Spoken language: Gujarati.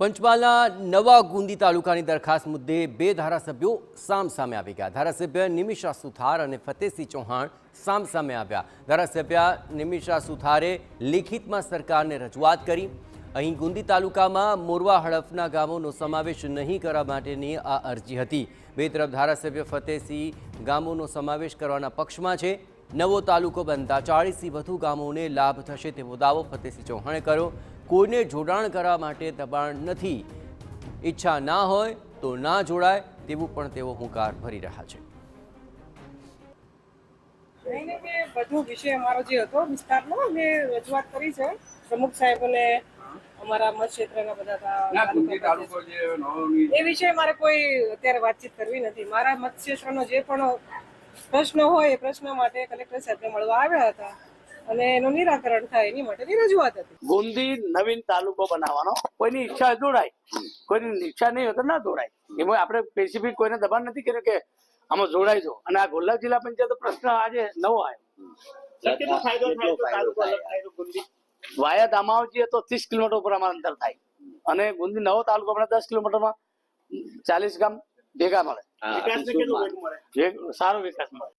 પંચમહાલના નવા ગુંદી તાલુકાની દરખાસ્ત મુદ્દે બે ધારાસભ્યો સામસામે આવી ગયા। ધારાસભ્ય નિમિષા સુથાર અને ફતેહસિંહ ચૌહાણ સામસામે આવ્યા। ધારાસભ્ય નિમિષા સુથારે લેખિતમાં સરકારને રજૂઆત કરી। અહીં ગુંદી તાલુકામાં મોરવા હડફના ગામોનો સમાવેશ નહીં કરવા માટેની આ અરજી હતી। બે તરફ ધારાસભ્ય ફતેહસિંહ ગામોનો સમાવેશ કરવાના પક્ષમાં છે। નવો તાલુકો બનતા 40થી વધુ ગામોને લાભ થશે તેવો દાવો ફતેહસિંહ ચૌહાણે કર્યો। કોઈને જોડાણ કરવા માટે દબાણ નથી, ઈચ્છા ના હોય તો ના જોડાય તેવું પણ તેઓ હુંકાર ભરી રહ્યા છે। બધું વિષય અમારો જે હતો વિસ્તારનો મેં રજૂઆત કરી છે પ્રમુખ સાહેબોને, અમારા મત ક્ષેત્રના બધા એ વિષય મારે કોઈ અત્યારે વાતચીત કરવી નથી। મારા મત ક્ષેત્રનો જે પણ પ્રશ્ન હોય એ પ્રશ્ન માટે કલેક્ટર સાહેબને મળવા આવ્યા હતા અને એનું નિરાકરણ થાય એની માટેની રજૂઆત હતી। ગુંદી નવીન તાલુકો બનાવવાનો, કોઈની ઈચ્છા જોડાય, કોઈની ઈચ્છા નહીં હોય તો ના જોડાય। એમાં આપણે સ્પેસિફિક કોઈને દબાણ નથી કર્યું કે આમાં જોડાઈ દો। અને આ ગોલ્લા જિલ્લા પંચાયત પ્રશ્ન આજે નવો આવ્યો। વાયા દામાવજી તો 30 કિલોમીટર ઉપર અમારું અંતર થાય અને ગુંદી નવો તાલુકો આપણે 10 કિલોમીટરમાં 40 ગામ ભેગા મળે, સારો વિકાસ મળે।